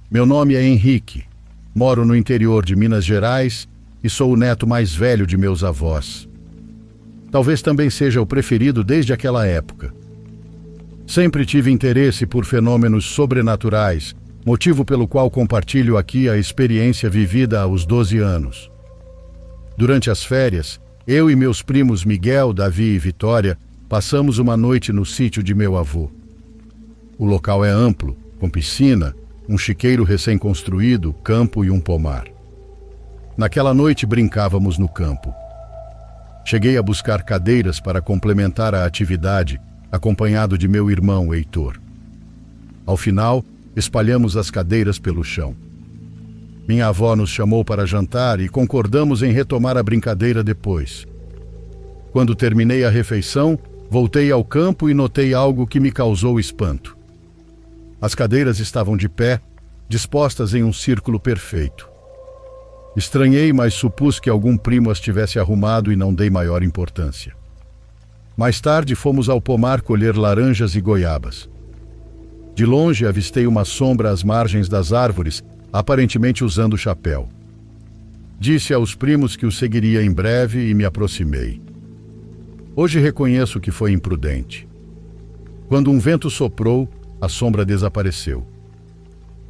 Meu nome é Henrique, moro no interior de Minas Gerais e sou o neto mais velho de meus avós. Talvez também seja o preferido desde aquela época. Sempre tive interesse por fenômenos sobrenaturais, motivo pelo qual compartilho aqui a experiência vivida aos 12 anos. Durante as férias, eu e meus primos Miguel, Davi e Vitória passamos uma noite no sítio de meu avô. O local é amplo, com piscina, um chiqueiro recém-construído, campo e um pomar. Naquela noite brincávamos no campo. Cheguei a buscar cadeiras para complementar a atividade, acompanhado de meu irmão Heitor. Ao final, espalhamos as cadeiras pelo chão. Minha avó nos chamou para jantar e concordamos em retomar a brincadeira depois. Quando terminei a refeição, voltei ao campo e notei algo que me causou espanto. As cadeiras estavam de pé, dispostas em um círculo perfeito. Estranhei, mas supus que algum primo as tivesse arrumado e não dei maior importância. Mais tarde fomos ao pomar colher laranjas e goiabas. De longe avistei uma sombra às margens das árvores, aparentemente usando chapéu. Disse aos primos que o seguiria em breve e me aproximei. Hoje reconheço que foi imprudente. Quando um vento soprou, a sombra desapareceu.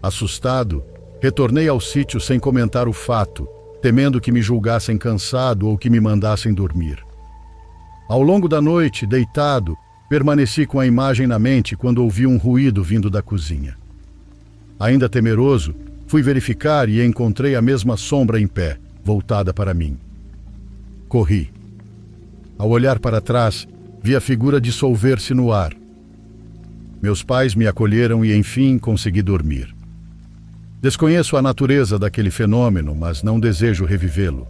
Assustado, retornei ao sítio sem comentar o fato, temendo que me julgassem cansado ou que me mandassem dormir. Ao longo da noite, deitado, permaneci com a imagem na mente quando ouvi um ruído vindo da cozinha. Ainda temeroso, fui verificar e encontrei a mesma sombra em pé, voltada para mim. Corri. Ao olhar para trás, vi a figura dissolver-se no ar. Meus pais me acolheram e, enfim, consegui dormir. Desconheço a natureza daquele fenômeno, mas não desejo revivê-lo.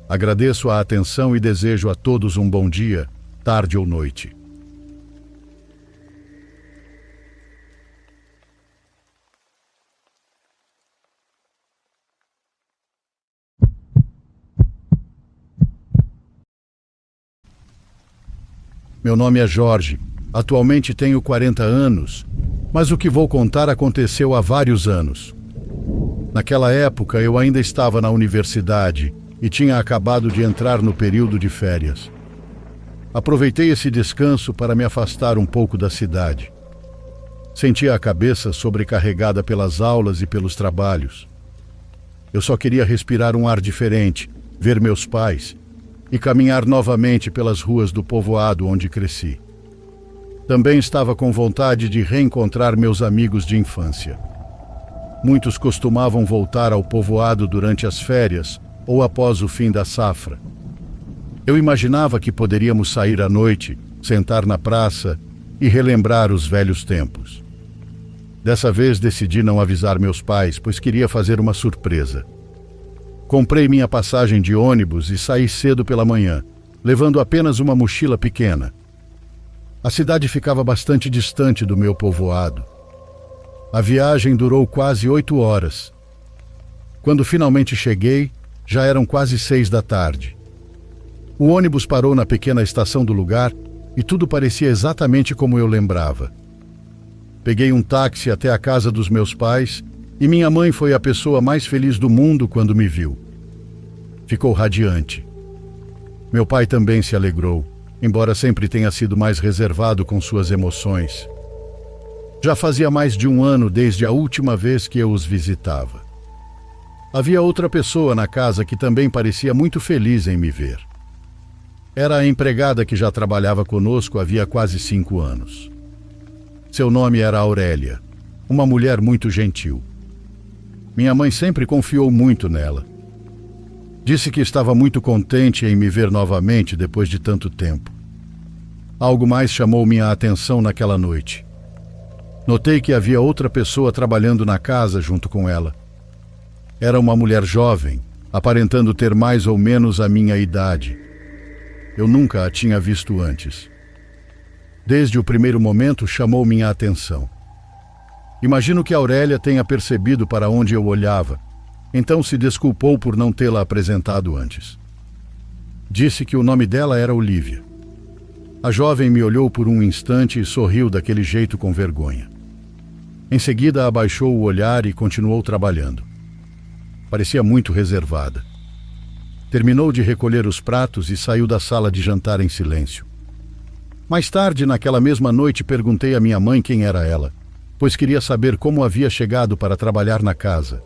Agradeço a atenção e desejo a todos um bom dia, tarde ou noite. Meu nome é Jorge. Atualmente tenho 40 anos, mas o que vou contar aconteceu há vários anos. Naquela época eu ainda estava na universidade e tinha acabado de entrar no período de férias. Aproveitei esse descanso para me afastar um pouco da cidade. Sentia a cabeça sobrecarregada pelas aulas e pelos trabalhos. Eu só queria respirar um ar diferente, ver meus pais e caminhar novamente pelas ruas do povoado onde cresci. Também estava com vontade de reencontrar meus amigos de infância. Muitos costumavam voltar ao povoado durante as férias ou após o fim da safra. Eu imaginava que poderíamos sair à noite, sentar na praça e relembrar os velhos tempos. Dessa vez decidi não avisar meus pais, pois queria fazer uma surpresa. Comprei minha passagem de ônibus e saí cedo pela manhã, levando apenas uma mochila pequena. A cidade ficava bastante distante do meu povoado. A viagem durou quase 8 horas. Quando finalmente cheguei, já eram quase 6 da tarde. O ônibus parou na pequena estação do lugar e tudo parecia exatamente como eu lembrava. Peguei um táxi até a casa dos meus pais e minha mãe foi a pessoa mais feliz do mundo quando me viu. Ficou radiante. Meu pai também se alegrou, embora sempre tenha sido mais reservado com suas emoções. Já fazia mais de um ano desde a última vez que eu os visitava. Havia outra pessoa na casa que também parecia muito feliz em me ver. Era a empregada que já trabalhava conosco havia quase 5 anos. Seu nome era Aurélia, uma mulher muito gentil. Minha mãe sempre confiou muito nela. Disse que estava muito contente em me ver novamente depois de tanto tempo. Algo mais chamou minha atenção naquela noite. Notei que havia outra pessoa trabalhando na casa junto com ela. Era uma mulher jovem, aparentando ter mais ou menos a minha idade. Eu nunca a tinha visto antes. Desde o primeiro momento chamou minha atenção. Imagino que Aurélia tenha percebido para onde eu olhava, então se desculpou por não tê-la apresentado antes. Disse que o nome dela era Olívia. A jovem me olhou por um instante e sorriu daquele jeito com vergonha. Em seguida, abaixou o olhar e continuou trabalhando. Parecia muito reservada. Terminou de recolher os pratos e saiu da sala de jantar em silêncio. Mais tarde, naquela mesma noite, perguntei à minha mãe quem era ela, pois queria saber como havia chegado para trabalhar na casa.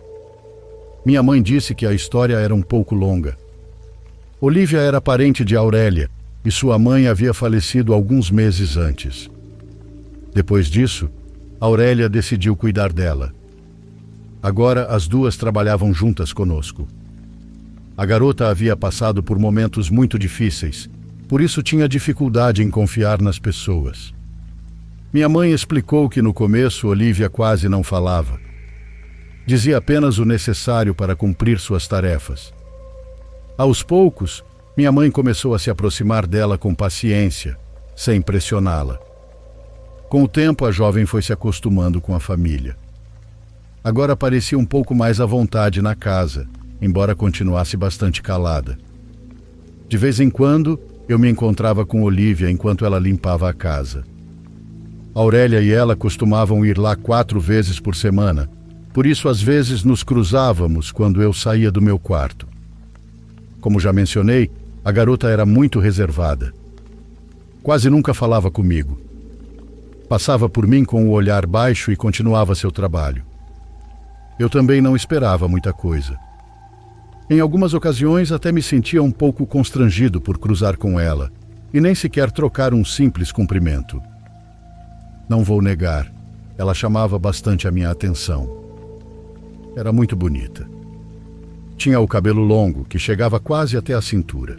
Minha mãe disse que a história era um pouco longa. Olívia era parente de Aurélia e sua mãe havia falecido alguns meses antes. Depois disso, Aurélia decidiu cuidar dela. Agora as duas trabalhavam juntas conosco. A garota havia passado por momentos muito difíceis, por isso tinha dificuldade em confiar nas pessoas. Minha mãe explicou que no começo Olívia quase não falava. Dizia apenas o necessário para cumprir suas tarefas. Aos poucos, minha mãe começou a se aproximar dela com paciência, sem pressioná-la. Com o tempo, a jovem foi se acostumando com a família. Agora parecia um pouco mais à vontade na casa, embora continuasse bastante calada. De vez em quando, eu me encontrava com Olívia enquanto ela limpava a casa. Aurélia e ela costumavam ir lá 4 vezes por semana, por isso às vezes nos cruzávamos quando eu saía do meu quarto. Como já mencionei, a garota era muito reservada. Quase nunca falava comigo. Passava por mim com o olhar baixo e continuava seu trabalho. Eu também não esperava muita coisa. Em algumas ocasiões até me sentia um pouco constrangido por cruzar com ela, e nem sequer trocar um simples cumprimento. Não vou negar, ela chamava bastante a minha atenção. Era muito bonita. Tinha o cabelo longo, que chegava quase até a cintura.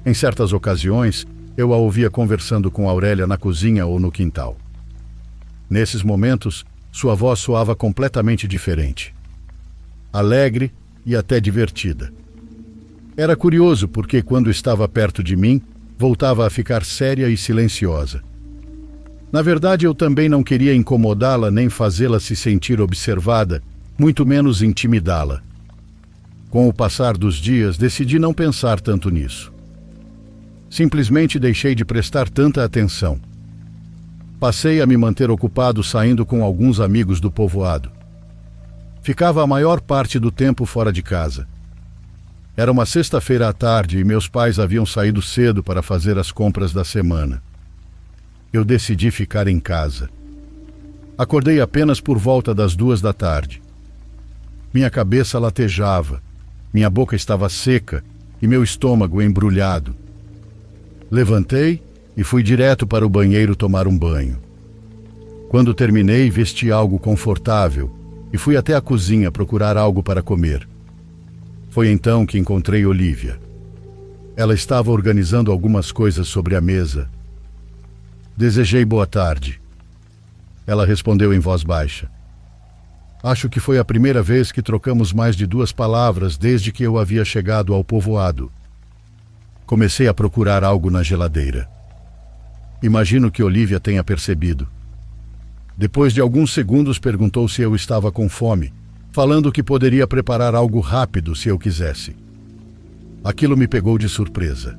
Em certas ocasiões, eu a ouvia conversando com Aurélia na cozinha ou no quintal. Nesses momentos, sua voz soava completamente diferente. Alegre e até divertida. Era curioso porque, quando estava perto de mim, voltava a ficar séria e silenciosa. Na verdade, eu também não queria incomodá-la nem fazê-la se sentir observada, muito menos intimidá-la. Com o passar dos dias, decidi não pensar tanto nisso. Simplesmente deixei de prestar tanta atenção. Passei a me manter ocupado saindo com alguns amigos do povoado. Ficava a maior parte do tempo fora de casa. Era uma sexta-feira à tarde e meus pais haviam saído cedo para fazer as compras da semana. Eu decidi ficar em casa. Acordei apenas por volta das 2 da tarde. Minha cabeça latejava, minha boca estava seca e meu estômago embrulhado. Levantei e fui direto para o banheiro tomar um banho. Quando terminei, vesti algo confortável e fui até a cozinha procurar algo para comer. Foi então que encontrei Olívia. Ela estava organizando algumas coisas sobre a mesa. Desejei boa tarde. Ela respondeu em voz baixa. Acho que foi a primeira vez que trocamos mais de 2 palavras desde que eu havia chegado ao povoado. Comecei a procurar algo na geladeira. Imagino que Olívia tenha percebido. Depois de alguns segundos perguntou se eu estava com fome, falando que poderia preparar algo rápido se eu quisesse. Aquilo me pegou de surpresa.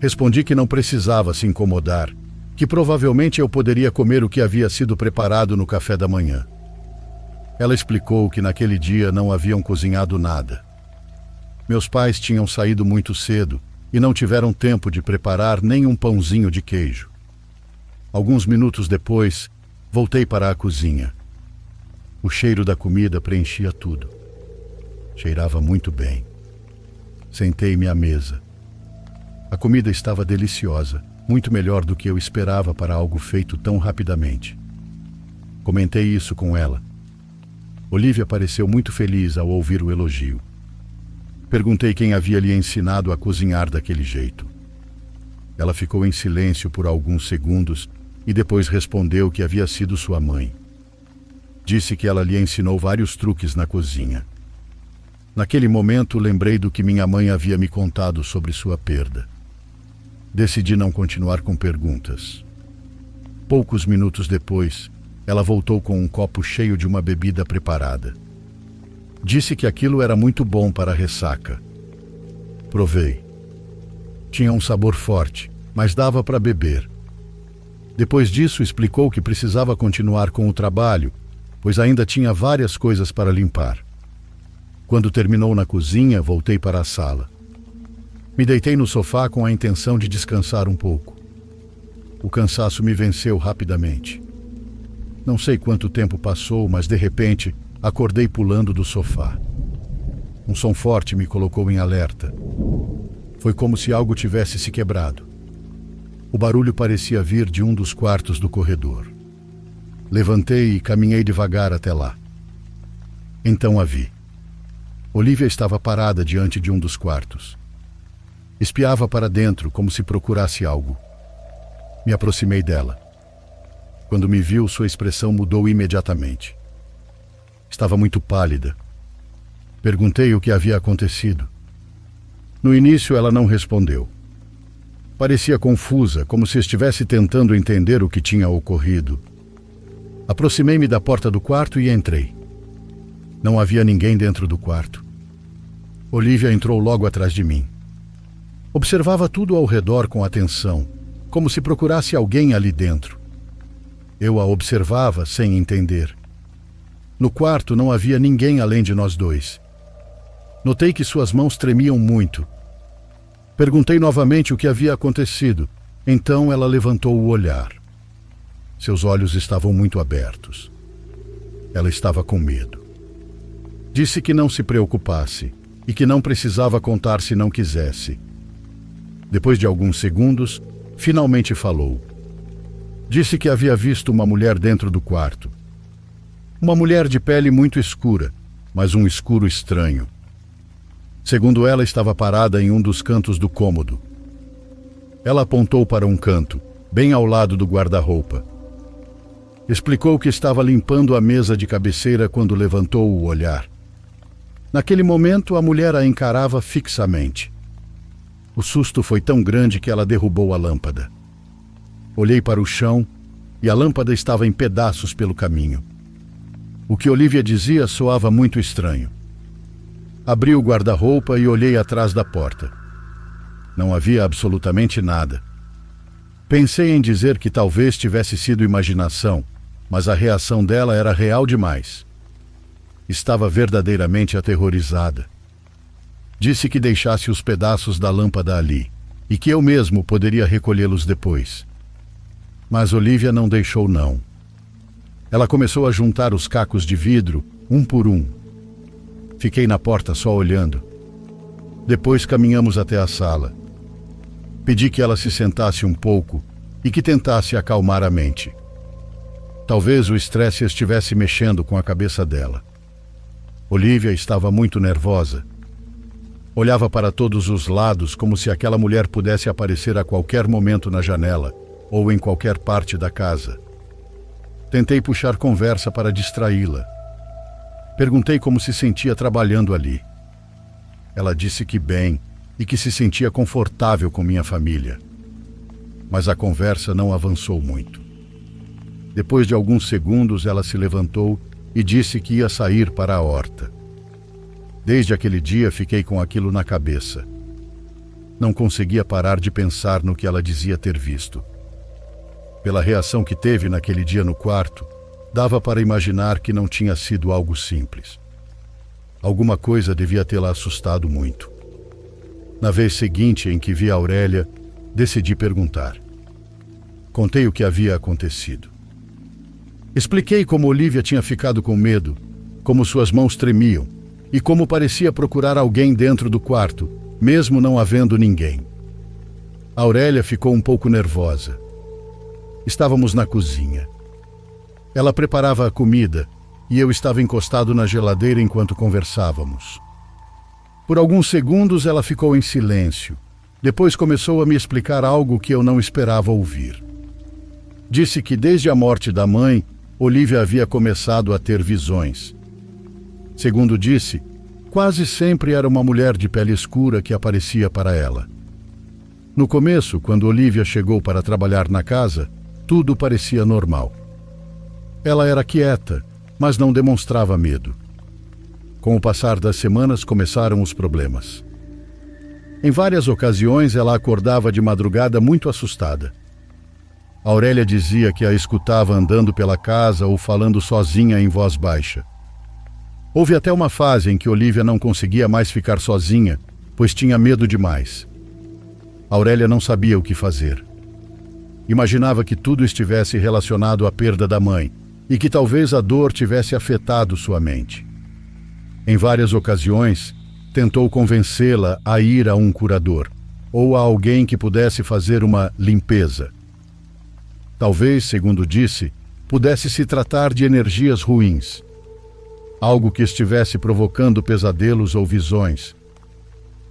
Respondi que não precisava se incomodar, que provavelmente eu poderia comer o que havia sido preparado no café da manhã. Ela explicou que naquele dia não haviam cozinhado nada. Meus pais tinham saído muito cedo e não tiveram tempo de preparar nem um pãozinho de queijo. Alguns minutos depois, voltei para a cozinha. O cheiro da comida preenchia tudo. Cheirava muito bem. Sentei-me à mesa. A comida estava deliciosa, muito melhor do que eu esperava para algo feito tão rapidamente. Comentei isso com ela. Olívia pareceu muito feliz ao ouvir o elogio. Perguntei quem havia lhe ensinado a cozinhar daquele jeito. Ela ficou em silêncio por alguns segundos e depois respondeu que havia sido sua mãe. Disse que ela lhe ensinou vários truques na cozinha. Naquele momento, lembrei do que minha mãe havia me contado sobre sua perda. Decidi não continuar com perguntas. Poucos minutos depois, ela voltou com um copo cheio de uma bebida preparada. Disse que aquilo era muito bom para a ressaca. Provei. Tinha um sabor forte, mas dava para beber. Depois disso, explicou que precisava continuar com o trabalho, pois ainda tinha várias coisas para limpar. Quando terminou na cozinha, voltei para a sala. Me deitei no sofá com a intenção de descansar um pouco. O cansaço me venceu rapidamente. Não sei quanto tempo passou, mas de repente acordei pulando do sofá. Um som forte me colocou em alerta. Foi como se algo tivesse se quebrado. O barulho parecia vir de um dos quartos do corredor. Levantei e caminhei devagar até lá. Então a vi. Olivia estava parada diante de um dos quartos. Espiava para dentro como se procurasse algo. Me aproximei dela. Quando me viu, sua expressão mudou imediatamente. Estava muito pálida. Perguntei o que havia acontecido. No início, ela não respondeu. Parecia confusa, como se estivesse tentando entender o que tinha ocorrido. Aproximei-me da porta do quarto e entrei. Não havia ninguém dentro do quarto. Olivia entrou logo atrás de mim. Observava tudo ao redor com atenção, como se procurasse alguém ali dentro. Eu a observava sem entender. No quarto não havia ninguém além de nós dois. Notei que suas mãos tremiam muito. Perguntei novamente o que havia acontecido. Então ela levantou o olhar. Seus olhos estavam muito abertos. Ela estava com medo. Disse que não se preocupasse e que não precisava contar se não quisesse. Depois de alguns segundos, finalmente falou. Disse que havia visto uma mulher dentro do quarto. Uma mulher de pele muito escura, mas um escuro estranho. Segundo ela, estava parada em um dos cantos do cômodo. Ela apontou para um canto, bem ao lado do guarda-roupa. Explicou que estava limpando a mesa de cabeceira quando levantou o olhar. Naquele momento, a mulher a encarava fixamente. O susto foi tão grande que ela derrubou a lâmpada. Olhei para o chão e a lâmpada estava em pedaços pelo caminho. O que Olivia dizia soava muito estranho. Abri o guarda-roupa e olhei atrás da porta. Não havia absolutamente nada. Pensei em dizer que talvez tivesse sido imaginação, mas a reação dela era real demais. Estava verdadeiramente aterrorizada. Disse que deixasse os pedaços da lâmpada ali e que eu mesmo poderia recolhê-los depois. Mas Olivia não deixou não. Ela começou a juntar os cacos de vidro, um por um. Fiquei na porta só olhando. Depois caminhamos até a sala. Pedi que ela se sentasse um pouco e que tentasse acalmar a mente. Talvez o estresse estivesse mexendo com a cabeça dela. Olivia estava muito nervosa. Olhava para todos os lados como se aquela mulher pudesse aparecer a qualquer momento na janela ou em qualquer parte da casa. Tentei puxar conversa para distraí-la. Perguntei como se sentia trabalhando ali. Ela disse que bem e que se sentia confortável com minha família. Mas a conversa não avançou muito. Depois de alguns segundos, ela se levantou e disse que ia sair para a horta. Desde aquele dia fiquei com aquilo na cabeça. Não conseguia parar de pensar no que ela dizia ter visto. Pela reação que teve naquele dia no quarto, dava para imaginar que não tinha sido algo simples. Alguma coisa devia tê-la assustado muito. Na vez seguinte em que vi a Aurélia, decidi perguntar. Contei o que havia acontecido. Expliquei como Olivia tinha ficado com medo, como suas mãos tremiam e como parecia procurar alguém dentro do quarto, mesmo não havendo ninguém. A Aurélia ficou um pouco nervosa. Estávamos na cozinha. Ela preparava a comida e eu estava encostado na geladeira enquanto conversávamos. Por alguns segundos ela ficou em silêncio. Depois começou a me explicar algo que eu não esperava ouvir. Disse que desde a morte da mãe, Olivia havia começado a ter visões. Segundo disse, quase sempre era uma mulher de pele escura que aparecia para ela. No começo, quando Olivia chegou para trabalhar na casa, tudo parecia normal. Ela era quieta, mas não demonstrava medo. Com o passar das semanas, começaram os problemas. Em várias ocasiões, ela acordava de madrugada muito assustada. Aurélia dizia que a escutava andando pela casa ou falando sozinha em voz baixa. Houve até uma fase em que Olivia não conseguia mais ficar sozinha, pois tinha medo demais. Aurélia não sabia o que fazer. Imaginava que tudo estivesse relacionado à perda da mãe e que talvez a dor tivesse afetado sua mente. Em várias ocasiões, tentou convencê-la a ir a um curador ou a alguém que pudesse fazer uma limpeza. Talvez, segundo disse, pudesse se tratar de energias ruins, algo que estivesse provocando pesadelos ou visões.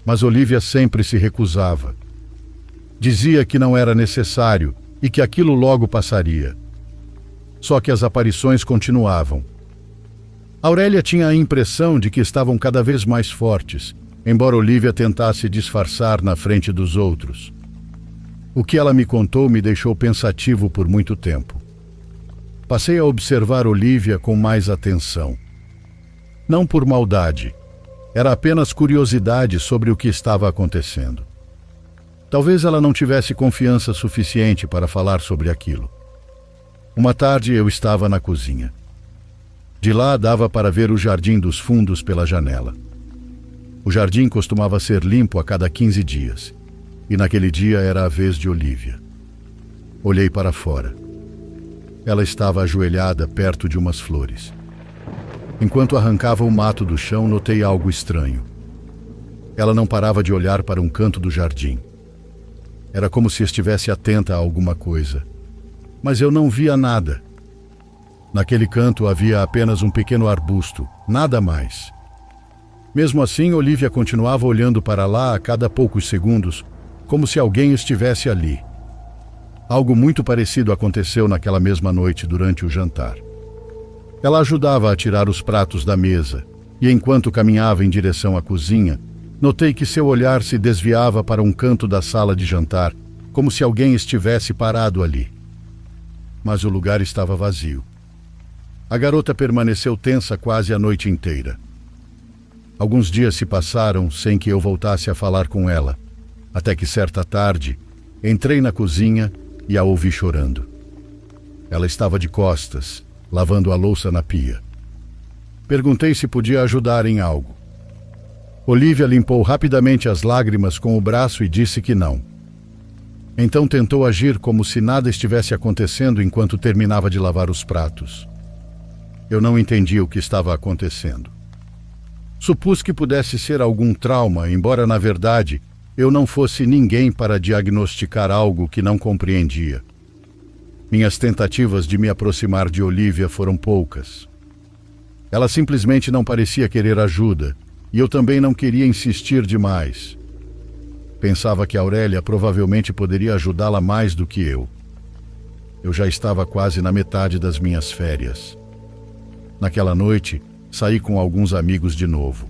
Mas Olivia sempre se recusava. Dizia que não era necessário e que aquilo logo passaria. Só que as aparições continuavam. Aurélia tinha a impressão de que estavam cada vez mais fortes, embora Olivia tentasse disfarçar na frente dos outros. O que ela me contou me deixou pensativo por muito tempo. Passei a observar Olivia com mais atenção. Não por maldade, era apenas curiosidade sobre o que estava acontecendo. Talvez ela não tivesse confiança suficiente para falar sobre aquilo. Uma tarde eu estava na cozinha. De lá dava para ver o jardim dos fundos pela janela. O jardim costumava ser limpo a cada 15 dias. E naquele dia era a vez de Olivia. Olhei para fora. Ela estava ajoelhada perto de umas flores. Enquanto arrancava o mato do chão, notei algo estranho. Ela não parava de olhar para um canto do jardim. Era como se estivesse atenta a alguma coisa. Mas eu não via nada. Naquele canto havia apenas um pequeno arbusto, nada mais. Mesmo assim, Olivia continuava olhando para lá a cada poucos segundos, como se alguém estivesse ali. Algo muito parecido aconteceu naquela mesma noite durante o jantar. Ela ajudava a tirar os pratos da mesa, e enquanto caminhava em direção à cozinha, notei que seu olhar se desviava para um canto da sala de jantar, como se alguém estivesse parado ali. Mas o lugar estava vazio. A garota permaneceu tensa quase a noite inteira. Alguns dias se passaram sem que eu voltasse a falar com ela, até que certa tarde, entrei na cozinha e a ouvi chorando. Ela estava de costas, lavando a louça na pia. Perguntei se podia ajudar em algo. Olivia limpou rapidamente as lágrimas com o braço e disse que não. Então tentou agir como se nada estivesse acontecendo enquanto terminava de lavar os pratos. Eu não entendi o que estava acontecendo. Supus que pudesse ser algum trauma, embora, na verdade, eu não fosse ninguém para diagnosticar algo que não compreendia. Minhas tentativas de me aproximar de Olivia foram poucas. Ela simplesmente não parecia querer ajuda, e eu também não queria insistir demais. Pensava que Aurélia provavelmente poderia ajudá-la mais do que eu. Eu já estava quase na metade das minhas férias. Naquela noite, saí com alguns amigos de novo.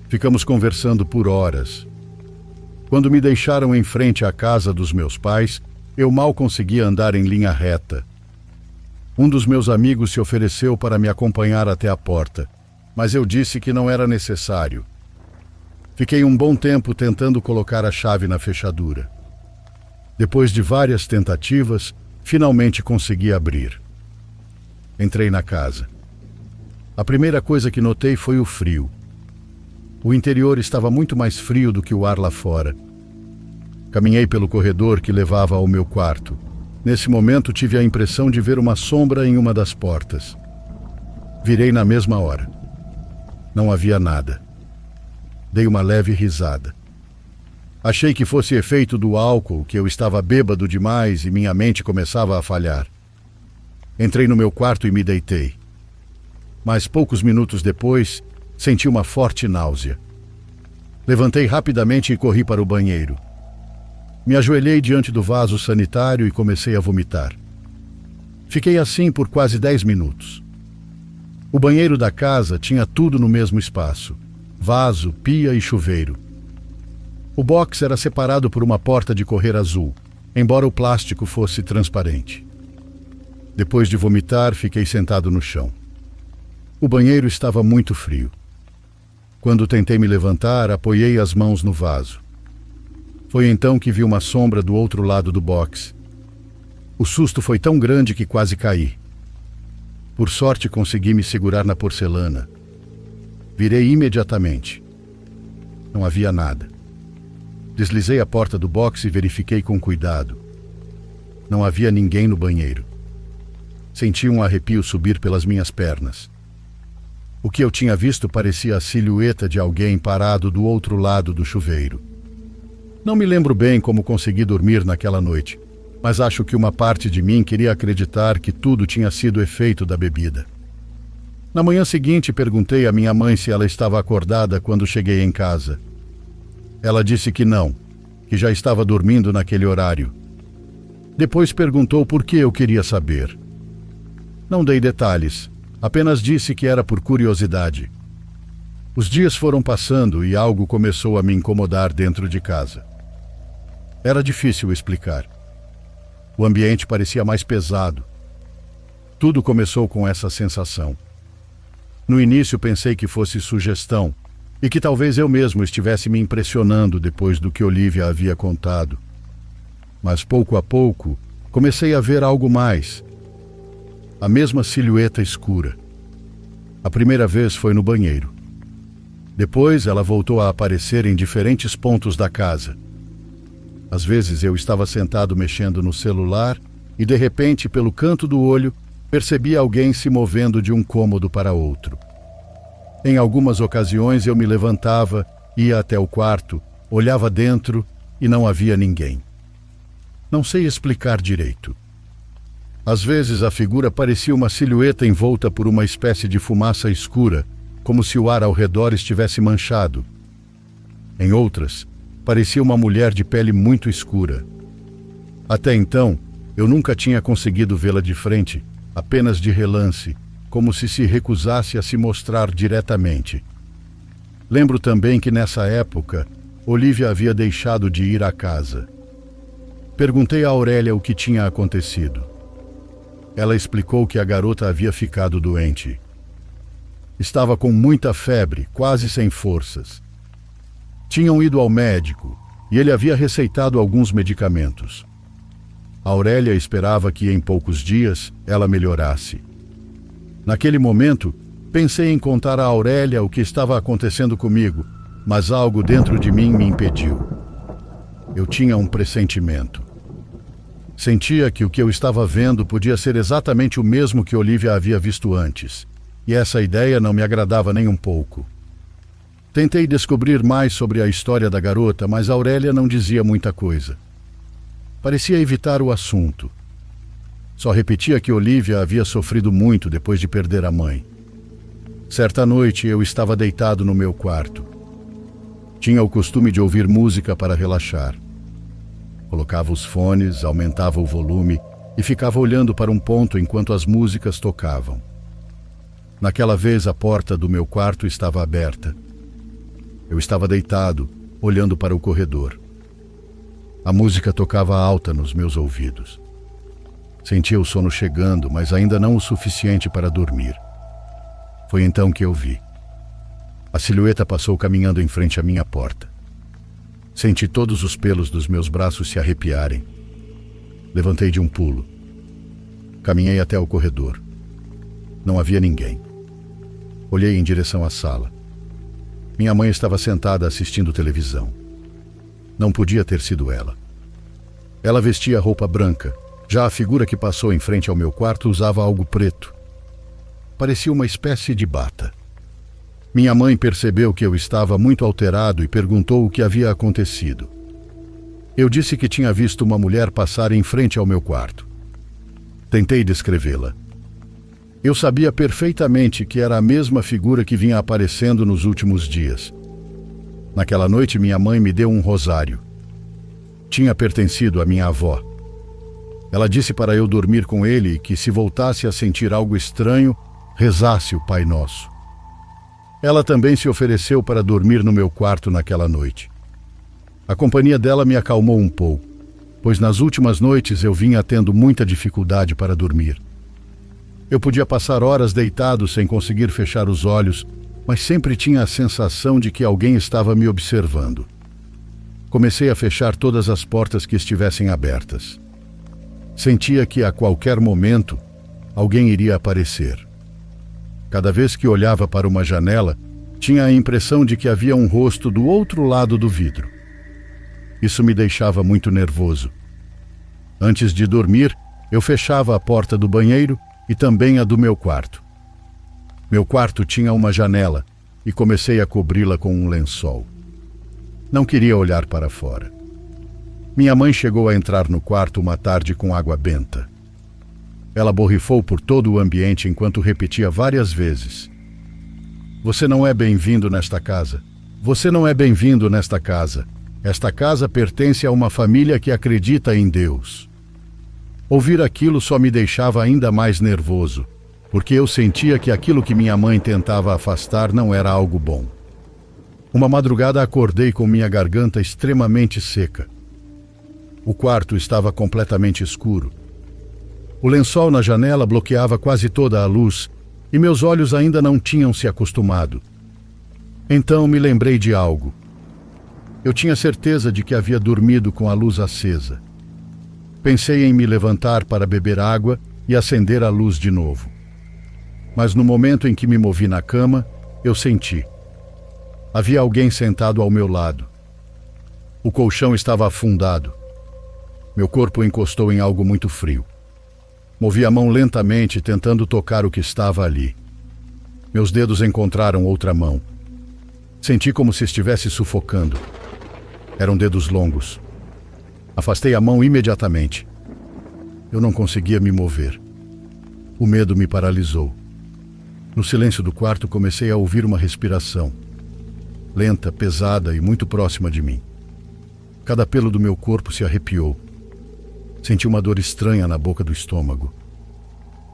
Ficamos conversando por horas. Quando me deixaram em frente à casa dos meus pais, eu mal conseguia andar em linha reta. Um dos meus amigos se ofereceu para me acompanhar até a porta, mas eu disse que não era necessário. Fiquei um bom tempo tentando colocar a chave na fechadura. Depois de várias tentativas, finalmente consegui abrir. Entrei na casa. A primeira coisa que notei foi o frio. O interior estava muito mais frio do que o ar lá fora. Caminhei pelo corredor que levava ao meu quarto. Nesse momento tive a impressão de ver uma sombra em uma das portas. Virei na mesma hora. Não havia nada. Dei uma leve risada. Achei que fosse efeito do álcool, que eu estava bêbado demais e minha mente começava a falhar. Entrei no meu quarto e me deitei. Mas poucos minutos depois, senti uma forte náusea. Levantei rapidamente e corri para o banheiro. Me ajoelhei diante do vaso sanitário e comecei a vomitar. Fiquei assim por quase 10 minutos. O banheiro da casa tinha tudo no mesmo espaço: vaso, pia e chuveiro. O box era separado por uma porta de correr azul, embora o plástico fosse transparente. Depois de vomitar, fiquei sentado no chão. O banheiro estava muito frio. Quando tentei me levantar, apoiei as mãos no vaso. Foi então que vi uma sombra do outro lado do box. O susto foi tão grande que quase caí. Por sorte, consegui me segurar na porcelana. Virei imediatamente. Não havia nada. Deslizei a porta do boxe e verifiquei com cuidado. Não havia ninguém no banheiro. Senti um arrepio subir pelas minhas pernas. O que eu tinha visto parecia a silhueta de alguém parado do outro lado do chuveiro. Não me lembro bem como consegui dormir naquela noite, mas acho que uma parte de mim queria acreditar que tudo tinha sido efeito da bebida. Na manhã seguinte, perguntei à minha mãe se ela estava acordada quando cheguei em casa. Ela disse que não, que já estava dormindo naquele horário. Depois perguntou por que eu queria saber. Não dei detalhes, apenas disse que era por curiosidade. Os dias foram passando e algo começou a me incomodar dentro de casa. Era difícil explicar. O ambiente parecia mais pesado. Tudo começou com essa sensação. No início pensei que fosse sugestão e que talvez eu mesmo estivesse me impressionando depois do que Olivia havia contado. Mas pouco a pouco comecei a ver algo mais. A mesma silhueta escura. A primeira vez foi no banheiro. Depois ela voltou a aparecer em diferentes pontos da casa. Às vezes eu estava sentado mexendo no celular e de repente, pelo canto do olho, percebi alguém se movendo de um cômodo para outro. Em algumas ocasiões eu me levantava, ia até o quarto, olhava dentro e não havia ninguém. Não sei explicar direito. Às vezes a figura parecia uma silhueta envolta por uma espécie de fumaça escura, como se o ar ao redor estivesse manchado. Em outras, parecia uma mulher de pele muito escura. Até então, eu nunca tinha conseguido vê-la de frente, apenas de relance, como se recusasse a se mostrar diretamente. Lembro também que nessa época, Olivia havia deixado de ir à casa. Perguntei a Aurélia o que tinha acontecido. Ela explicou que a garota havia ficado doente. Estava com muita febre, quase sem forças. Tinham ido ao médico e ele havia receitado alguns medicamentos. A Aurélia esperava que em poucos dias ela melhorasse. Naquele momento, pensei em contar a Aurélia o que estava acontecendo comigo, mas algo dentro de mim me impediu. Eu tinha um pressentimento. Sentia que o que eu estava vendo podia ser exatamente o mesmo que Olivia havia visto antes, e essa ideia não me agradava nem um pouco. Tentei descobrir mais sobre a história da garota, mas Aurélia não dizia muita coisa. Parecia evitar o assunto. Só repetia que Olivia havia sofrido muito depois de perder a mãe. Certa noite eu estava deitado no meu quarto. Tinha o costume de ouvir música para relaxar. Colocava os fones, aumentava o volume e ficava olhando para um ponto enquanto as músicas tocavam. Naquela vez a porta do meu quarto estava aberta. Eu estava deitado, olhando para o corredor. A música tocava alta nos meus ouvidos. Sentia o sono chegando, mas ainda não o suficiente para dormir. Foi então que eu vi. A silhueta passou caminhando em frente à minha porta. Senti todos os pelos dos meus braços se arrepiarem. Levantei de um pulo. Caminhei até o corredor. Não havia ninguém. Olhei em direção à sala. Minha mãe estava sentada assistindo televisão. Não podia ter sido ela. Ela vestia roupa branca. Já a figura que passou em frente ao meu quarto usava algo preto. Parecia uma espécie de bata. Minha mãe percebeu que eu estava muito alterado e perguntou o que havia acontecido. Eu disse que tinha visto uma mulher passar em frente ao meu quarto. Tentei descrevê-la. Eu sabia perfeitamente que era a mesma figura que vinha aparecendo nos últimos dias. Naquela noite, minha mãe me deu um rosário. Tinha pertencido à minha avó. Ela disse para eu dormir com ele e que, se voltasse a sentir algo estranho, rezasse o Pai Nosso. Ela também se ofereceu para dormir no meu quarto naquela noite. A companhia dela me acalmou um pouco, pois nas últimas noites eu vinha tendo muita dificuldade para dormir. Eu podia passar horas deitado sem conseguir fechar os olhos, mas sempre tinha a sensação de que alguém estava me observando. Comecei a fechar todas as portas que estivessem abertas. Sentia que a qualquer momento alguém iria aparecer. Cada vez que olhava para uma janela, tinha a impressão de que havia um rosto do outro lado do vidro. Isso me deixava muito nervoso. Antes de dormir, eu fechava a porta do banheiro e também a do meu quarto. Meu quarto tinha uma janela e comecei a cobri-la com um lençol. Não queria olhar para fora. Minha mãe chegou a entrar no quarto uma tarde com água benta. Ela borrifou por todo o ambiente enquanto repetia várias vezes: "Você não é bem-vindo nesta casa. Você não é bem-vindo nesta casa. Esta casa pertence a uma família que acredita em Deus." Ouvir aquilo só me deixava ainda mais nervoso, porque eu sentia que aquilo que minha mãe tentava afastar não era algo bom. Uma madrugada acordei com minha garganta extremamente seca. O quarto estava completamente escuro. O lençol na janela bloqueava quase toda a luz e meus olhos ainda não tinham se acostumado. Então me lembrei de algo. Eu tinha certeza de que havia dormido com a luz acesa. Pensei em me levantar para beber água e acender a luz de novo. Mas no momento em que me movi na cama, eu senti. Havia alguém sentado ao meu lado. O colchão estava afundado. Meu corpo encostou em algo muito frio. Movi a mão lentamente, tentando tocar o que estava ali. Meus dedos encontraram outra mão. Senti como se estivesse sufocando. Eram dedos longos. Afastei a mão imediatamente. Eu não conseguia me mover. O medo me paralisou. No silêncio do quarto, comecei a ouvir uma respiração. Lenta, pesada e muito próxima de mim. Cada pelo do meu corpo se arrepiou. Senti uma dor estranha na boca do estômago.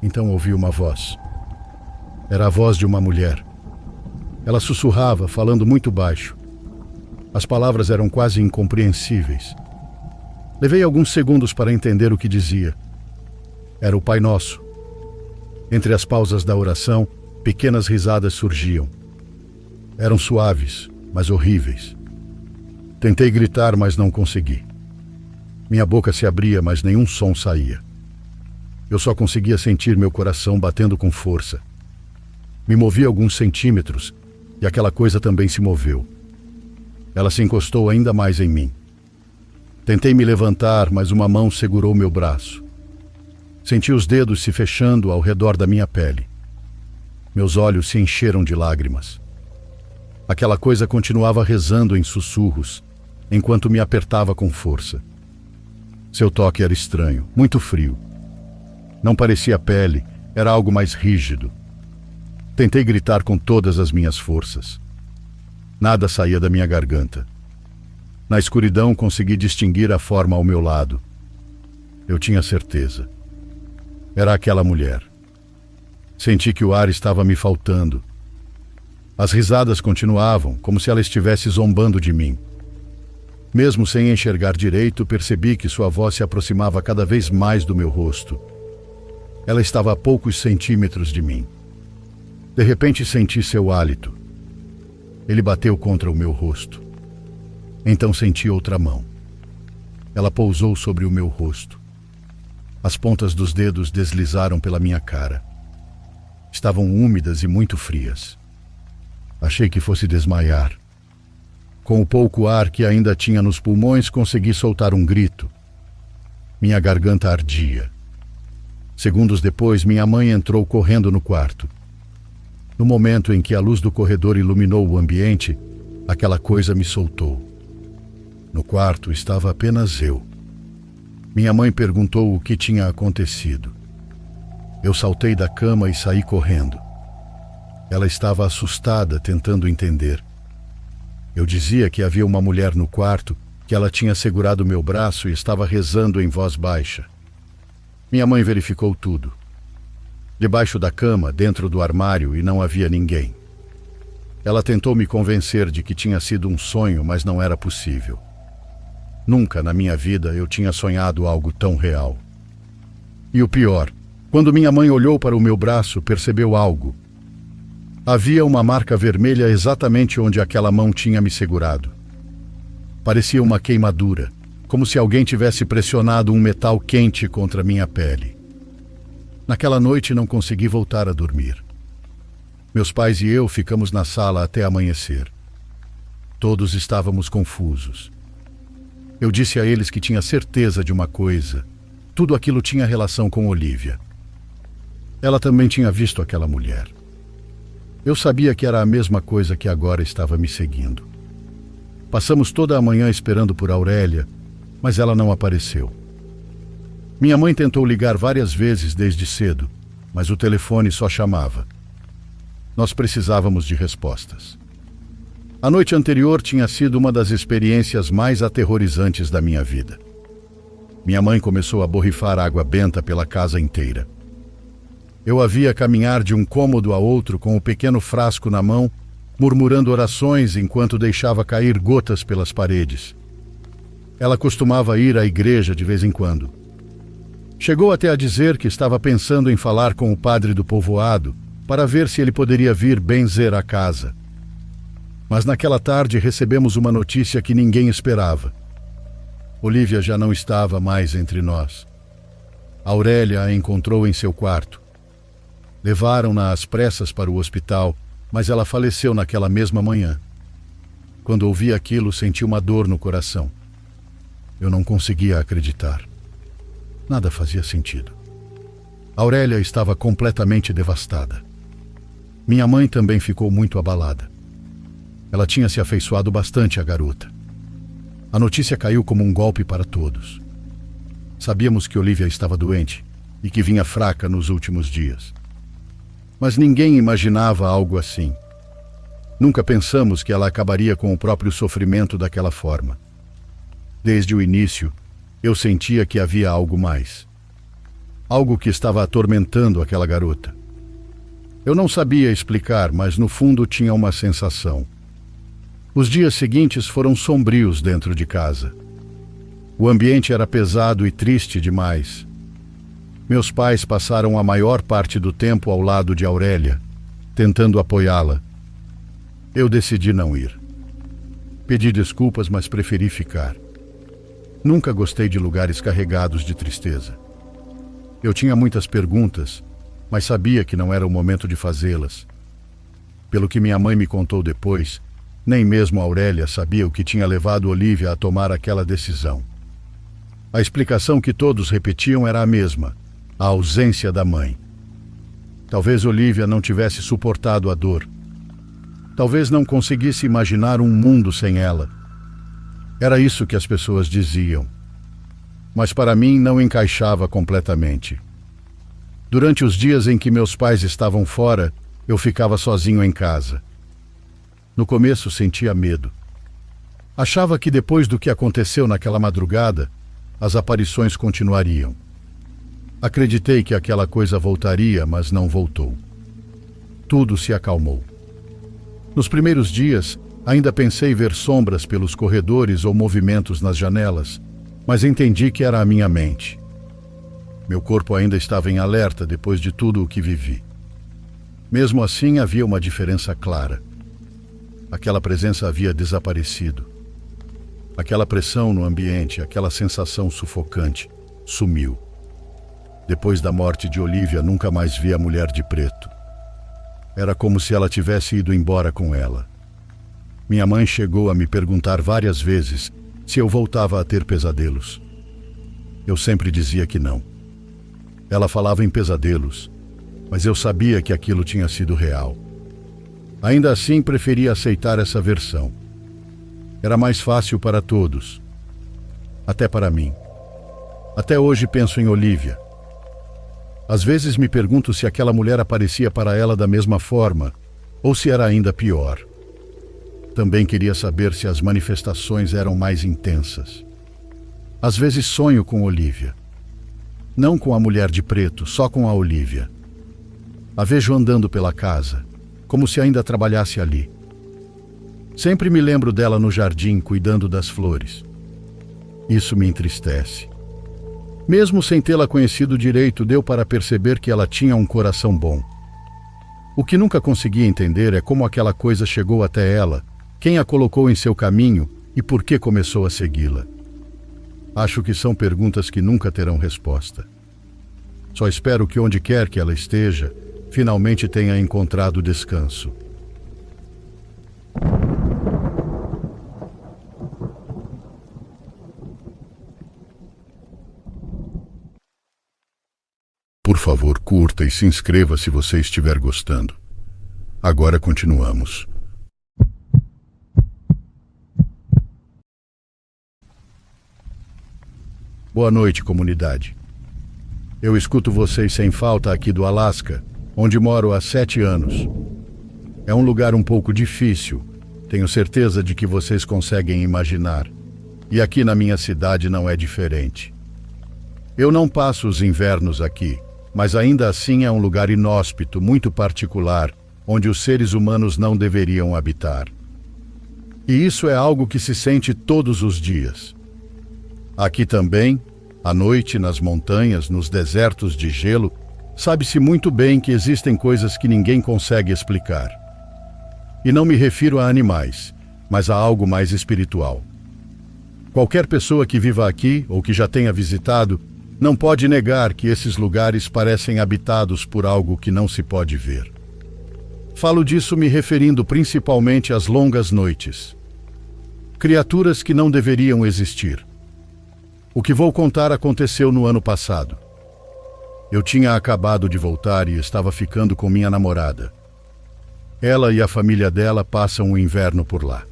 Então ouvi uma voz. Era a voz de uma mulher. Ela sussurrava, falando muito baixo. As palavras eram quase incompreensíveis. Levei alguns segundos para entender o que dizia. Era o Pai Nosso. Entre as pausas da oração, pequenas risadas surgiam. Eram suaves, mas horríveis. Tentei gritar, mas não consegui. Minha boca se abria, mas nenhum som saía. Eu só conseguia sentir meu coração batendo com força. Me movi alguns centímetros e aquela coisa também se moveu. Ela se encostou ainda mais em mim. Tentei me levantar, mas uma mão segurou meu braço. Senti os dedos se fechando ao redor da minha pele. Meus olhos se encheram de lágrimas. Aquela coisa continuava rezando em sussurros, enquanto me apertava com força. Seu toque era estranho, muito frio. Não parecia pele, era algo mais rígido. Tentei gritar com todas as minhas forças. Nada saía da minha garganta. Na escuridão consegui distinguir a forma ao meu lado. Eu tinha certeza. Era aquela mulher. Senti que o ar estava me faltando. As risadas continuavam, como se ela estivesse zombando de mim. Mesmo sem enxergar direito, percebi que sua voz se aproximava cada vez mais do meu rosto. Ela estava a poucos centímetros de mim. De repente senti seu hálito. Ele bateu contra o meu rosto. Então senti outra mão. Ela pousou sobre o meu rosto. As pontas dos dedos deslizaram pela minha cara. Estavam úmidas e muito frias. Achei que fosse desmaiar. Com o pouco ar que ainda tinha nos pulmões, consegui soltar um grito. Minha garganta ardia. Segundos depois, minha mãe entrou correndo no quarto. No momento em que a luz do corredor iluminou o ambiente, aquela coisa me soltou. No quarto estava apenas eu. Minha mãe perguntou o que tinha acontecido. Eu saltei da cama e saí correndo. Ela estava assustada, tentando entender. Eu dizia que havia uma mulher no quarto, que ela tinha segurado meu braço e estava rezando em voz baixa. Minha mãe verificou tudo. Debaixo da cama, dentro do armário, e não havia ninguém. Ela tentou me convencer de que tinha sido um sonho, mas não era possível. Nunca na minha vida eu tinha sonhado algo tão real. E o pior, quando minha mãe olhou para o meu braço, percebeu algo. Havia uma marca vermelha exatamente onde aquela mão tinha me segurado. Parecia uma queimadura, como se alguém tivesse pressionado um metal quente contra minha pele. Naquela noite não consegui voltar a dormir. Meus pais e eu ficamos na sala até amanhecer. Todos estávamos confusos. Eu disse a eles que tinha certeza de uma coisa: tudo aquilo tinha relação com Olivia. Ela também tinha visto aquela mulher. Eu sabia que era a mesma coisa que agora estava me seguindo. Passamos toda a manhã esperando por Aurélia, mas ela não apareceu. Minha mãe tentou ligar várias vezes desde cedo, mas o telefone só chamava. Nós precisávamos de respostas. A noite anterior tinha sido uma das experiências mais aterrorizantes da minha vida. Minha mãe começou a borrifar água benta pela casa inteira. Eu a via caminhar de um cômodo a outro com o pequeno frasco na mão, murmurando orações enquanto deixava cair gotas pelas paredes. Ela costumava ir à igreja de vez em quando. Chegou até a dizer que estava pensando em falar com o padre do povoado para ver se ele poderia vir benzer a casa. Mas naquela tarde recebemos uma notícia que ninguém esperava. Olivia já não estava mais entre nós. Aurélia a encontrou em seu quarto. Levaram-na às pressas para o hospital, mas ela faleceu naquela mesma manhã. Quando ouvi aquilo, senti uma dor no coração. Eu não conseguia acreditar. Nada fazia sentido. Aurélia estava completamente devastada. Minha mãe também ficou muito abalada. Ela tinha se afeiçoado bastante à garota. A notícia caiu como um golpe para todos. Sabíamos que Olivia estava doente e que vinha fraca nos últimos dias. Mas ninguém imaginava algo assim. Nunca pensamos que ela acabaria com o próprio sofrimento daquela forma. Desde o início, eu sentia que havia algo mais. Algo que estava atormentando aquela garota. Eu não sabia explicar, mas no fundo tinha uma sensação. Os dias seguintes foram sombrios dentro de casa. O ambiente era pesado e triste demais. Meus pais passaram a maior parte do tempo ao lado de Aurélia, tentando apoiá-la. Eu decidi não ir. Pedi desculpas, mas preferi ficar. Nunca gostei de lugares carregados de tristeza. Eu tinha muitas perguntas, mas sabia que não era o momento de fazê-las. Pelo que minha mãe me contou depois, nem mesmo Aurélia sabia o que tinha levado Olivia a tomar aquela decisão. A explicação que todos repetiam era a mesma: a ausência da mãe. Talvez Olivia não tivesse suportado a dor. Talvez não conseguisse imaginar um mundo sem ela. Era isso que as pessoas diziam. Mas para mim não encaixava completamente. Durante os dias em que meus pais estavam fora, eu ficava sozinho em casa. No começo sentia medo. Achava que depois do que aconteceu naquela madrugada, as aparições continuariam. Acreditei que aquela coisa voltaria, mas não voltou. Tudo se acalmou. Nos primeiros dias, ainda pensei ver sombras pelos corredores ou movimentos nas janelas, mas entendi que era a minha mente. Meu corpo ainda estava em alerta depois de tudo o que vivi. Mesmo assim, havia uma diferença clara. Aquela presença havia desaparecido. Aquela pressão no ambiente, aquela sensação sufocante, sumiu. Depois da morte de Olivia, nunca mais vi a mulher de preto. Era como se ela tivesse ido embora com ela. Minha mãe chegou a me perguntar várias vezes se eu voltava a ter pesadelos. Eu sempre dizia que não. Ela falava em pesadelos, mas eu sabia que aquilo tinha sido real. Ainda assim, preferia aceitar essa versão. Era mais fácil para todos. Até para mim. Até hoje penso em Olivia. Às vezes me pergunto se aquela mulher aparecia para ela da mesma forma, ou se era ainda pior. Também queria saber se as manifestações eram mais intensas. Às vezes sonho com Olivia. Não com a mulher de preto, só com a Olivia. A vejo andando pela casa, como se ainda trabalhasse ali. Sempre me lembro dela no jardim, cuidando das flores. Isso me entristece. Mesmo sem tê-la conhecido direito, deu para perceber que ela tinha um coração bom. O que nunca consegui entender é como aquela coisa chegou até ela, quem a colocou em seu caminho e por que começou a segui-la. Acho que são perguntas que nunca terão resposta. Só espero que onde quer que ela esteja, finalmente tenha encontrado descanso. Por favor, curta e se inscreva se você estiver gostando. Agora continuamos. Boa noite, comunidade. Eu escuto vocês sem falta aqui do Alasca, onde moro há 7 anos. É um lugar um pouco difícil, tenho certeza de que vocês conseguem imaginar. E aqui na minha cidade não é diferente. Eu não passo os invernos aqui, mas ainda assim é um lugar inóspito, muito particular, onde os seres humanos não deveriam habitar. E isso é algo que se sente todos os dias. Aqui também, à noite, nas montanhas, nos desertos de gelo, sabe-se muito bem que existem coisas que ninguém consegue explicar. E não me refiro a animais, mas a algo mais espiritual. Qualquer pessoa que viva aqui, ou que já tenha visitado, não pode negar que esses lugares parecem habitados por algo que não se pode ver. Falo disso me referindo principalmente às longas noites. Criaturas que não deveriam existir. O que vou contar aconteceu no ano passado. Eu tinha acabado de voltar e estava ficando com minha namorada. Ela e a família dela passam o inverno por lá.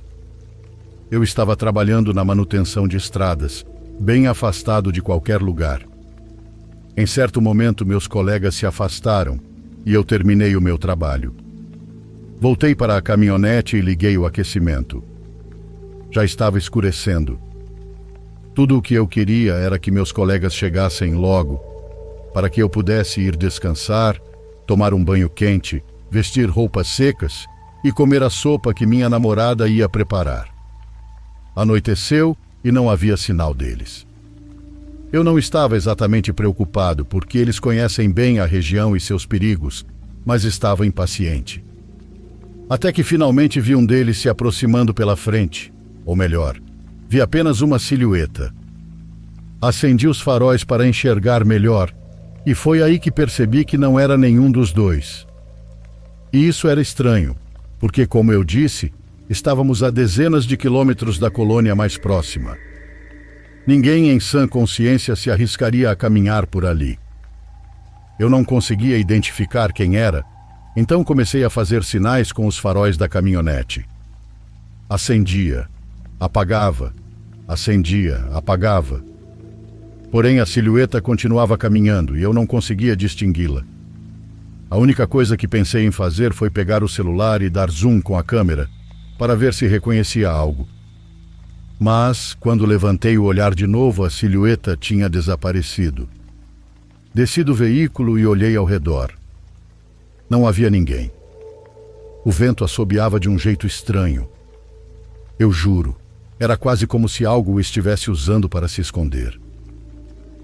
Eu estava trabalhando na manutenção de estradas, bem afastado de qualquer lugar. Em certo momento, meus colegas se afastaram e eu terminei o meu trabalho. Voltei para a caminhonete e liguei o aquecimento. Já estava escurecendo. Tudo o que eu queria era que meus colegas chegassem logo, para que eu pudesse ir descansar, tomar um banho quente, vestir roupas secas e comer a sopa que minha namorada ia preparar. Anoiteceu e não havia sinal deles. Eu não estava exatamente preocupado, porque eles conhecem bem a região e seus perigos, mas estava impaciente. Até que finalmente vi um deles se aproximando pela frente, ou melhor, vi apenas uma silhueta. Acendi os faróis para enxergar melhor, e foi aí que percebi que não era nenhum dos dois. E isso era estranho, porque, como eu disse, estávamos a dezenas de quilômetros da colônia mais próxima. Ninguém em sã consciência se arriscaria a caminhar por ali. Eu não conseguia identificar quem era, então comecei a fazer sinais com os faróis da caminhonete. Acendia, apagava, acendia, apagava. Porém, a silhueta continuava caminhando e eu não conseguia distingui-la. A única coisa que pensei em fazer foi pegar o celular e dar zoom com a câmera para ver se reconhecia algo. Mas, quando levantei o olhar de novo, a silhueta tinha desaparecido. Desci do veículo e olhei ao redor. Não havia ninguém. O vento assobiava de um jeito estranho. Eu juro, era quase como se algo o estivesse usando para se esconder.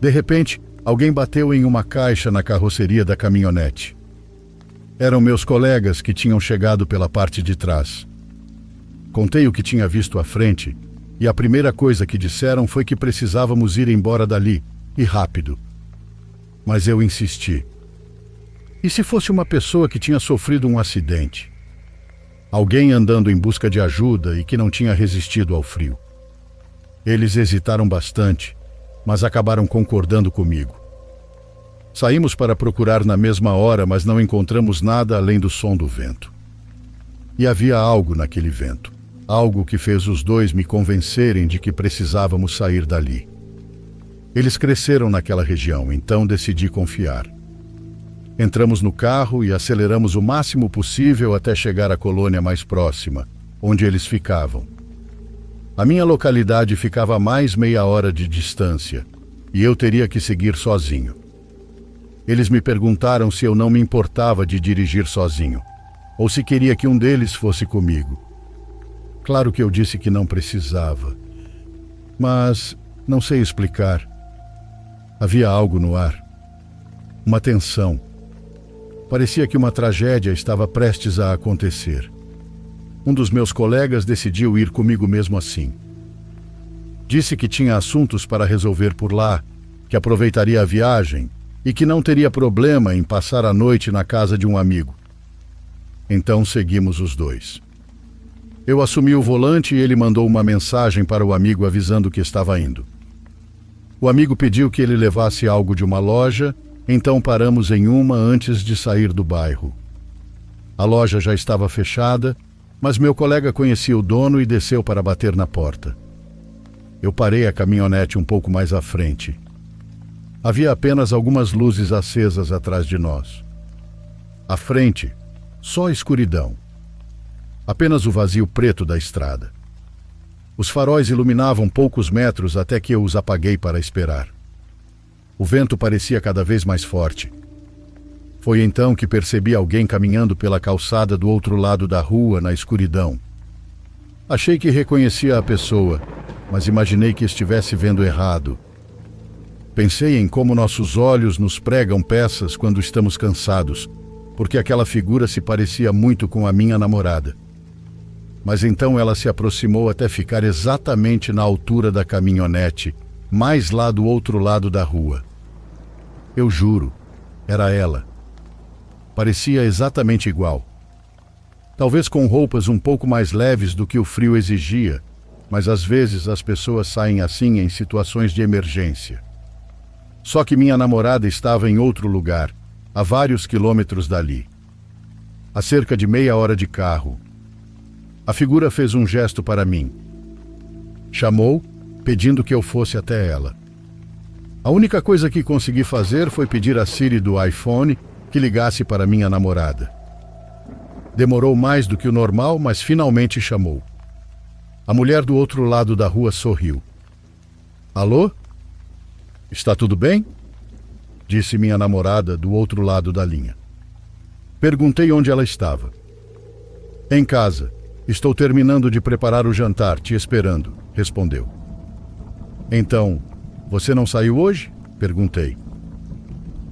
De repente, alguém bateu em uma caixa na carroceria da caminhonete. Eram meus colegas que tinham chegado pela parte de trás. Contei o que tinha visto à frente, e a primeira coisa que disseram foi que precisávamos ir embora dali, e rápido. Mas eu insisti. E se fosse uma pessoa que tinha sofrido um acidente? Alguém andando em busca de ajuda e que não tinha resistido ao frio. Eles hesitaram bastante, mas acabaram concordando comigo. Saímos para procurar na mesma hora, mas não encontramos nada além do som do vento. E havia algo naquele vento. Algo que fez os dois me convencerem de que precisávamos sair dali. Eles cresceram naquela região, então decidi confiar. Entramos no carro e aceleramos o máximo possível até chegar à colônia mais próxima, onde eles ficavam. A minha localidade ficava a mais meia hora de distância, e eu teria que seguir sozinho. Eles me perguntaram se eu não me importava de dirigir sozinho, ou se queria que um deles fosse comigo. Claro que eu disse que não precisava, mas não sei explicar. Havia algo no ar, uma tensão. Parecia que uma tragédia estava prestes a acontecer. Um dos meus colegas decidiu ir comigo mesmo assim. Disse que tinha assuntos para resolver por lá, que aproveitaria a viagem e que não teria problema em passar a noite na casa de um amigo. Então seguimos os dois. Eu assumi o volante e ele mandou uma mensagem para o amigo avisando que estava indo. O amigo pediu que ele levasse algo de uma loja, então paramos em uma antes de sair do bairro. A loja já estava fechada, mas meu colega conhecia o dono e desceu para bater na porta. Eu parei a caminhonete um pouco mais à frente. Havia apenas algumas luzes acesas atrás de nós. À frente, só escuridão. Apenas o vazio preto da estrada. Os faróis iluminavam poucos metros até que eu os apaguei para esperar. O vento parecia cada vez mais forte. Foi então que percebi alguém caminhando pela calçada do outro lado da rua, na escuridão. Achei que reconhecia a pessoa, mas imaginei que estivesse vendo errado. Pensei em como nossos olhos nos pregam peças quando estamos cansados, porque aquela figura se parecia muito com a minha namorada. Mas então ela se aproximou até ficar exatamente na altura da caminhonete, mais lá do outro lado da rua. Eu juro, era ela. Parecia exatamente igual. Talvez com roupas um pouco mais leves do que o frio exigia, mas às vezes as pessoas saem assim em situações de emergência. Só que minha namorada estava em outro lugar, a vários quilômetros dali. A cerca de meia hora de carro. A figura fez um gesto para mim. Chamou, pedindo que eu fosse até ela. A única coisa que consegui fazer foi pedir a Siri do iPhone que ligasse para minha namorada. Demorou mais do que o normal, mas finalmente chamou. A mulher do outro lado da rua sorriu. Alô? Está tudo bem? Disse minha namorada do outro lado da linha. Perguntei onde ela estava. Em casa. Estou terminando de preparar o jantar, te esperando, respondeu. Então, você não saiu hoje? Perguntei.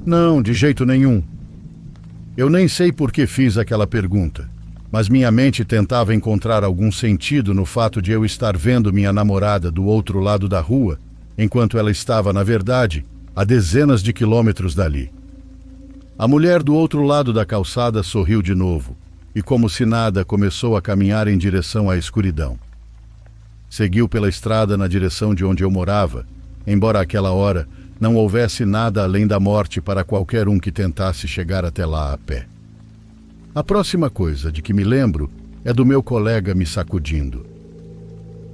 Não, de jeito nenhum. Eu nem sei por que fiz aquela pergunta, mas minha mente tentava encontrar algum sentido no fato de eu estar vendo minha namorada do outro lado da rua, enquanto ela estava, na verdade, a dezenas de quilômetros dali. A mulher do outro lado da calçada sorriu de novo, e como se nada começou a caminhar em direção à escuridão. Seguiu pela estrada na direção de onde eu morava, embora àquela hora não houvesse nada além da morte para qualquer um que tentasse chegar até lá a pé. A próxima coisa de que me lembro é do meu colega me sacudindo.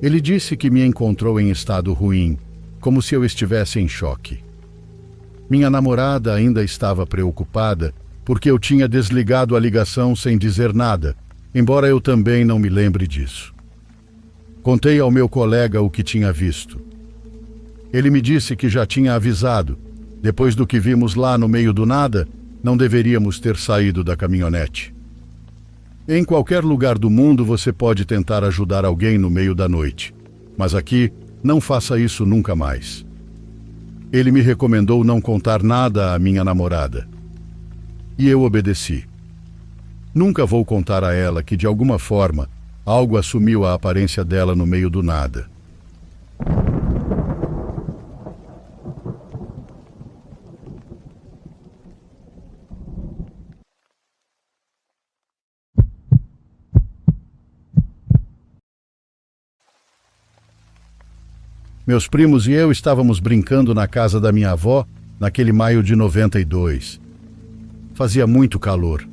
Ele disse que me encontrou em estado ruim, como se eu estivesse em choque. Minha namorada ainda estava preocupada porque eu tinha desligado a ligação sem dizer nada, embora eu também não me lembre disso. Contei ao meu colega o que tinha visto. Ele me disse que já tinha avisado. Depois do que vimos lá no meio do nada, não deveríamos ter saído da caminhonete. Em qualquer lugar do mundo você pode tentar ajudar alguém no meio da noite, mas aqui não faça isso nunca mais. Ele me recomendou não contar nada à minha namorada. E eu obedeci. Nunca vou contar a ela que, de alguma forma, algo assumiu a aparência dela no meio do nada. Meus primos e eu estávamos brincando na casa da minha avó naquele maio de 92. Fazia muito calor.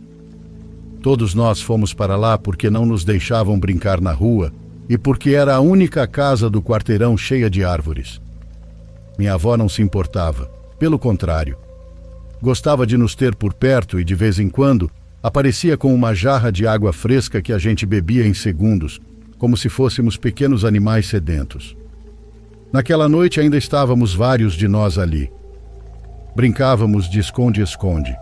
Todos nós fomos para lá porque não nos deixavam brincar na rua e porque era a única casa do quarteirão cheia de árvores. Minha avó não se importava, pelo contrário. Gostava de nos ter por perto e, de vez em quando, aparecia com uma jarra de água fresca que a gente bebia em segundos, como se fôssemos pequenos animais sedentos. Naquela noite ainda estávamos vários de nós ali. Brincávamos de esconde-esconde.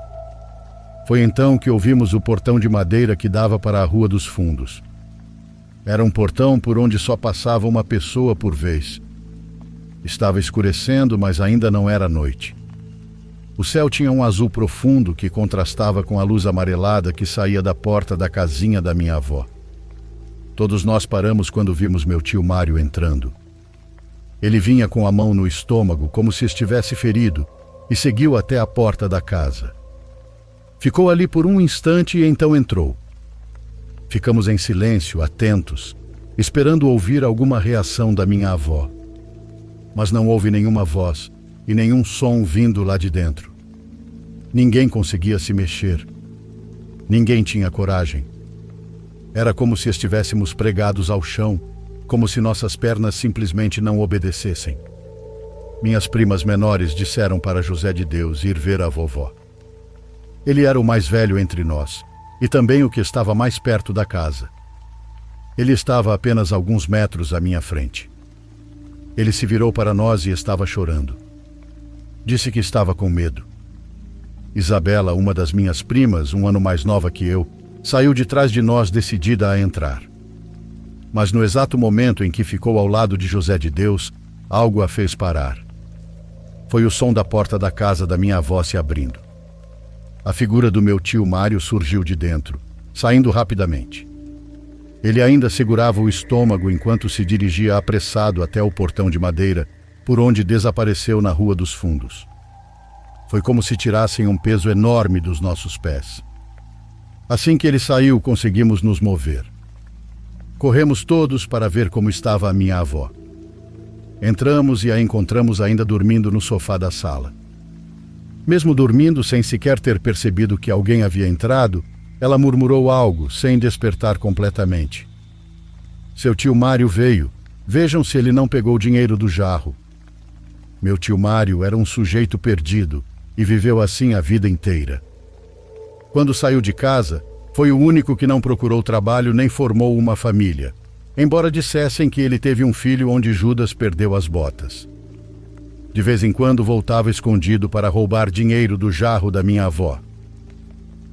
Foi então que ouvimos o portão de madeira que dava para a Rua dos Fundos. Era um portão por onde só passava uma pessoa por vez. Estava escurecendo, mas ainda não era noite. O céu tinha um azul profundo que contrastava com a luz amarelada que saía da porta da casinha da minha avó. Todos nós paramos quando vimos meu tio Mário entrando. Ele vinha com a mão no estômago, como se estivesse ferido, e seguiu até a porta da casa. Ficou ali por um instante e então entrou. Ficamos em silêncio, atentos, esperando ouvir alguma reação da minha avó. Mas não houve nenhuma voz e nenhum som vindo lá de dentro. Ninguém conseguia se mexer. Ninguém tinha coragem. Era como se estivéssemos pregados ao chão, como se nossas pernas simplesmente não obedecessem. Minhas primas menores disseram para José de Deus ir ver a vovó. Ele era o mais velho entre nós, e também o que estava mais perto da casa. Ele estava a apenas alguns metros à minha frente. Ele se virou para nós e estava chorando. Disse que estava com medo. Isabela, uma das minhas primas, um ano mais nova que eu, saiu de trás de nós decidida a entrar. Mas no exato momento em que ficou ao lado de José de Deus, algo a fez parar. Foi o som da porta da casa da minha avó se abrindo. A figura do meu tio Mário surgiu de dentro, saindo rapidamente. Ele ainda segurava o estômago enquanto se dirigia apressado até o portão de madeira, por onde desapareceu na Rua dos Fundos. Foi como se tirassem um peso enorme dos nossos pés. Assim que ele saiu, conseguimos nos mover. Corremos todos para ver como estava a minha avó. Entramos e a encontramos ainda dormindo no sofá da sala. Mesmo dormindo, sem sequer ter percebido que alguém havia entrado, ela murmurou algo, sem despertar completamente. Seu tio Mário veio. Vejam se ele não pegou o dinheiro do jarro. Meu tio Mário era um sujeito perdido e viveu assim a vida inteira. Quando saiu de casa, foi o único que não procurou trabalho nem formou uma família, embora dissessem que ele teve um filho onde Judas perdeu as botas. De vez em quando voltava escondido para roubar dinheiro do jarro da minha avó.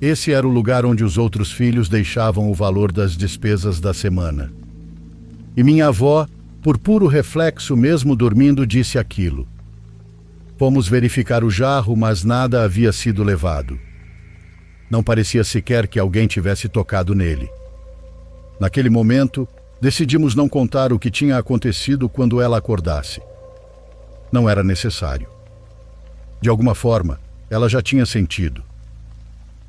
Esse era o lugar onde os outros filhos deixavam o valor das despesas da semana. E minha avó, por puro reflexo, mesmo dormindo, disse aquilo. Fomos verificar o jarro, mas nada havia sido levado. Não parecia sequer que alguém tivesse tocado nele. Naquele momento, decidimos não contar o que tinha acontecido quando ela acordasse. Não era necessário. De alguma forma, ela já tinha sentido.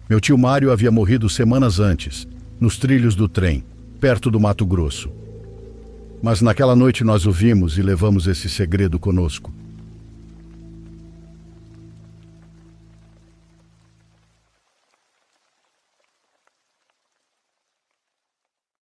Meu tio Mário havia morrido semanas antes, nos trilhos do trem, perto do Mato Grosso. Mas naquela noite nós o vimos e levamos esse segredo conosco.